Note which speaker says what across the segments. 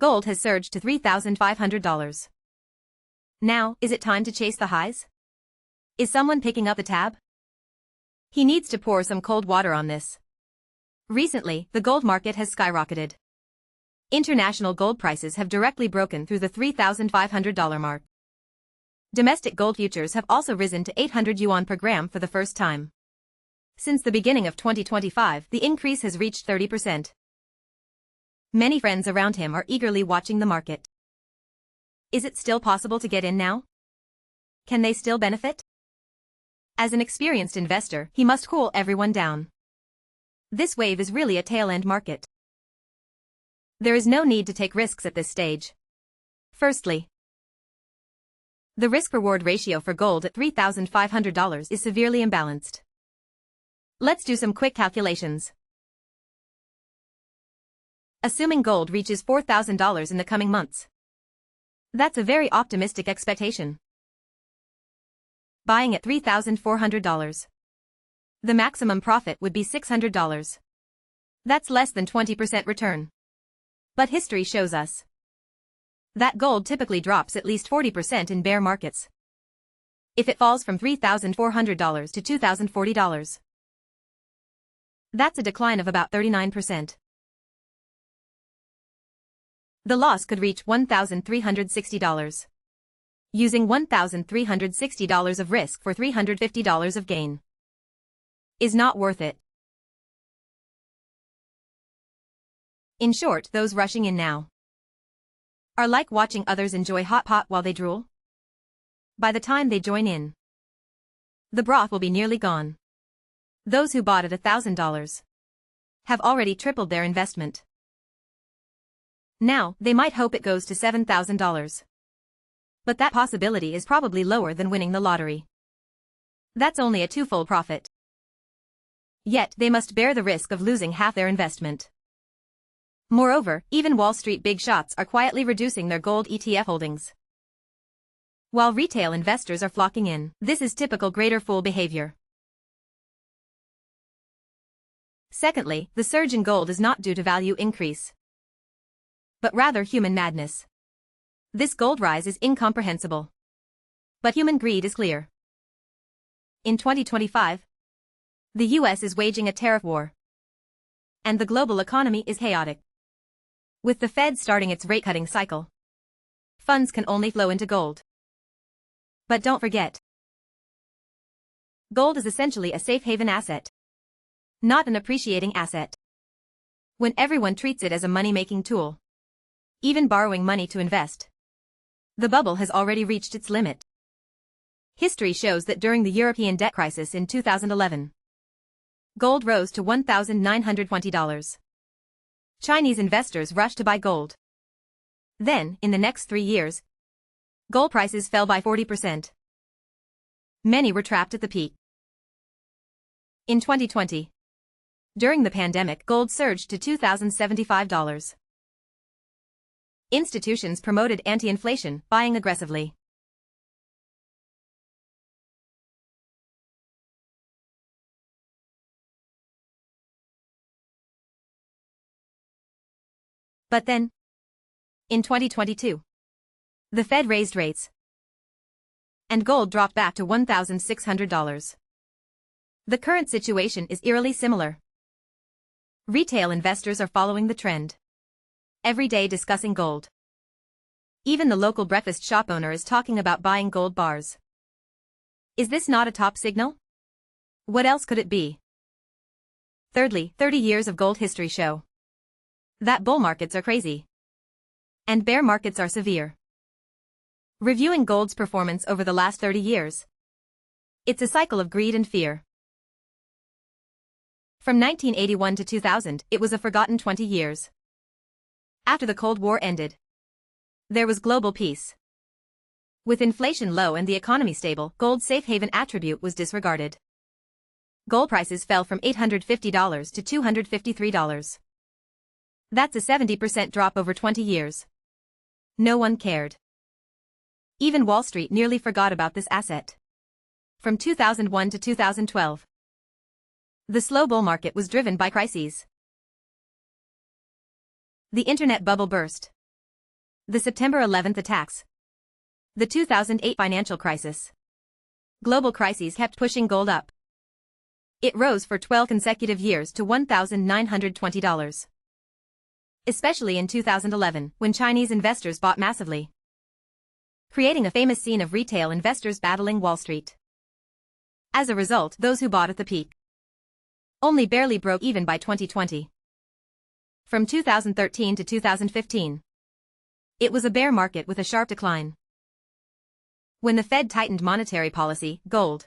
Speaker 1: Gold has surged to $3,500. Now, is it time to chase the highs? Is someone picking up the tab? He needs to pour some cold water on this. Recently, the gold market has skyrocketed. International gold prices have directly broken through the $3,500 mark. Domestic gold futures have also risen to 800 yuan per gram for the first time. Since the beginning of 2025, the increase has reached 30%. Many friends around him are eagerly watching the market. Is it still possible to get in now? Can they still benefit? As an experienced investor, he must cool everyone down. This wave is really a tail-end market. There is no need to take risks at this stage. Firstly, the risk-reward ratio for gold at $3,500 is severely imbalanced. Let's do some quick calculations. Assuming gold reaches $4,000 in the coming months. That's a very optimistic expectation. Buying at $3,400. The maximum profit would be $600. That's less than 20% return. But history shows us that gold typically drops at least 40% in bear markets. If it falls from $3,400 to $2,040, that's a decline of about 39%. The loss could reach $1,360. Using $1,360 of risk for $350 of gain is not worth it. In short, those rushing in now are like watching others enjoy hot pot while they drool. By the time they join in, the broth will be nearly gone. Those who bought at $1,000 have already tripled their investment. Now, they might hope it goes to $7,000. But that possibility is probably lower than winning the lottery. That's only a twofold profit. Yet, they must bear the risk of losing half their investment. Moreover, even Wall Street big shots are quietly reducing their gold ETF holdings. While retail investors are flocking in, this is typical greater fool behavior. Secondly, the surge in gold is not due to value increase, but rather human madness. This gold rise is incomprehensible. But human greed is clear. In 2025, the US is waging a tariff war, and the global economy is chaotic. With the Fed starting its rate-cutting cycle, funds can only flow into gold. But don't forget, gold is essentially a safe haven asset, not an appreciating asset. When everyone treats it as a money-making tool, even borrowing money to invest, the bubble has already reached its limit. History shows that during the European debt crisis in 2011, gold rose to $1,920. Chinese investors rushed to buy gold. Then, in the next 3 years, gold prices fell by 40%. Many were trapped at the peak. In 2020, during the pandemic, gold surged to $2,075. Institutions promoted anti-inflation, buying aggressively. But then, in 2022, the Fed raised rates, and gold dropped back to $1,600. The current situation is eerily similar. Retail investors are following the trend, every day discussing gold. Even the local breakfast shop owner is talking about buying gold bars. Is this not a top signal? What else could it be? Thirdly, 30 years of gold history show that bull markets are crazy, and bear markets are severe. Reviewing gold's performance over the last 30 years, it's a cycle of greed and fear. From 1981 to 2000, it was a forgotten 20 years. After the Cold War ended, there was global peace. With inflation low and the economy stable, gold's safe haven attribute was disregarded. Gold prices fell from $850 to $253. That's a 70% drop over 20 years. No one cared. Even Wall Street nearly forgot about this asset. From 2001 to 2012, the slow bull market was driven by crises. The internet bubble burst. The September 11th attacks. The 2008 financial crisis. Global crises kept pushing gold up. It rose for 12 consecutive years to $1,920. Especially in 2011, when Chinese investors bought massively, creating a famous scene of retail investors battling Wall Street. As a result, those who bought at the peak only barely broke even by 2020. From 2013 to 2015, it was a bear market with a sharp decline. When the Fed tightened monetary policy, gold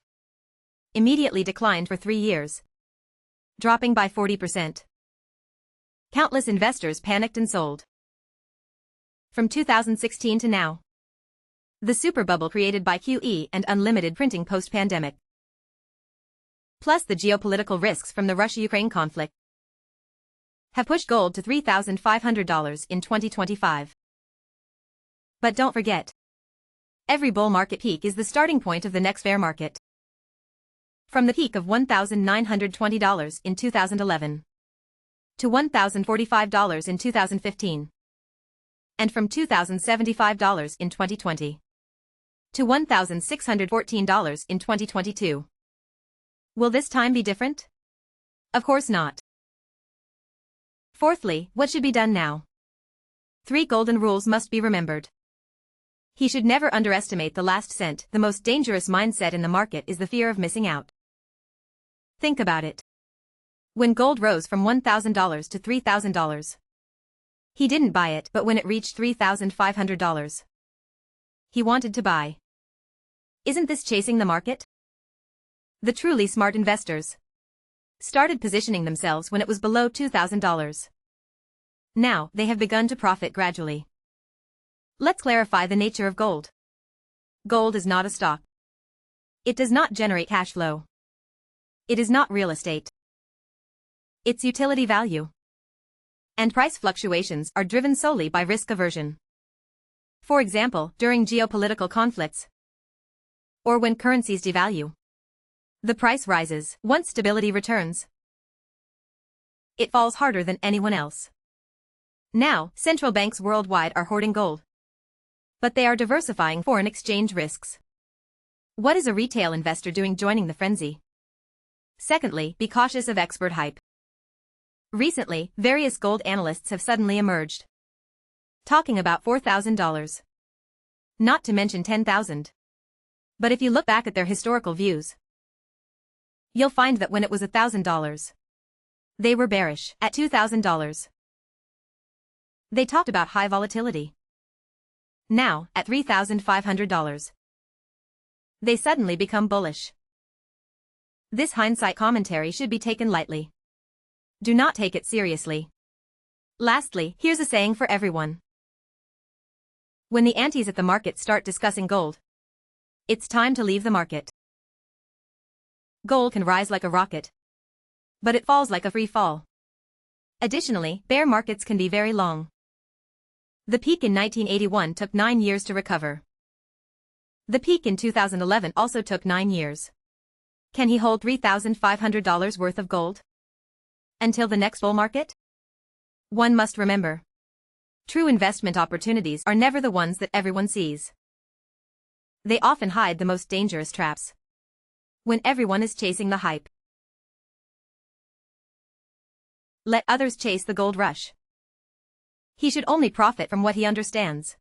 Speaker 1: immediately declined for 3 years, dropping by 40%. Countless investors panicked and sold. From 2016 to now, the super bubble created by QE and unlimited printing post-pandemic, plus the geopolitical risks from the Russia-Ukraine conflict, have pushed gold to $3,500 in 2025. But don't forget, every bull market peak is the starting point of the next bear market. From the peak of $1,920 in 2011 to $1,045 in 2015, and from $2,075 in 2020 to $1,614 in 2022. Will this time be different? Of course not. Fourthly, what should be done now? 3 golden rules must be remembered. He should never underestimate the last cent. The most dangerous mindset in the market is the fear of missing out. Think about it. When gold rose from $1,000 to $3,000, he didn't buy it, but when it reached $3,500, he wanted to buy. Isn't this chasing the market? The truly smart investors started positioning themselves when it was below $2,000. Now, they have begun to profit gradually. Let's clarify the nature of gold. Gold is not a stock. It does not generate cash flow. It is not real estate. Its utility value and price fluctuations are driven solely by risk aversion. For example, during geopolitical conflicts, or when currencies devalue, the price rises. Once stability returns, it falls harder than anyone else. Now, central banks worldwide are hoarding gold, but they are diversifying foreign exchange risks. What is a retail investor doing joining the frenzy? Secondly, be cautious of expert hype. Recently, various gold analysts have suddenly emerged, talking about $4,000. Not to mention $10,000. But if you look back at their historical views, you'll find that when it was $1,000, they were bearish. At $2,000, they talked about high volatility. Now, at $3,500, they suddenly become bullish. This hindsight commentary should be taken lightly. Do not take it seriously. Lastly, here's a saying for everyone. When the antis at the market start discussing gold, it's time to leave the market. Gold can rise like a rocket, but it falls like a free fall. Additionally, bear markets can be very long. The peak in 1981 took 9 years to recover. The peak in 2011 also took 9 years. Can he hold $3,500 worth of gold until the next bull market? One must remember, true investment opportunities are never the ones that everyone sees. They often hide the most dangerous traps when everyone is chasing the hype. Let others chase the gold rush. He should only profit from what he understands.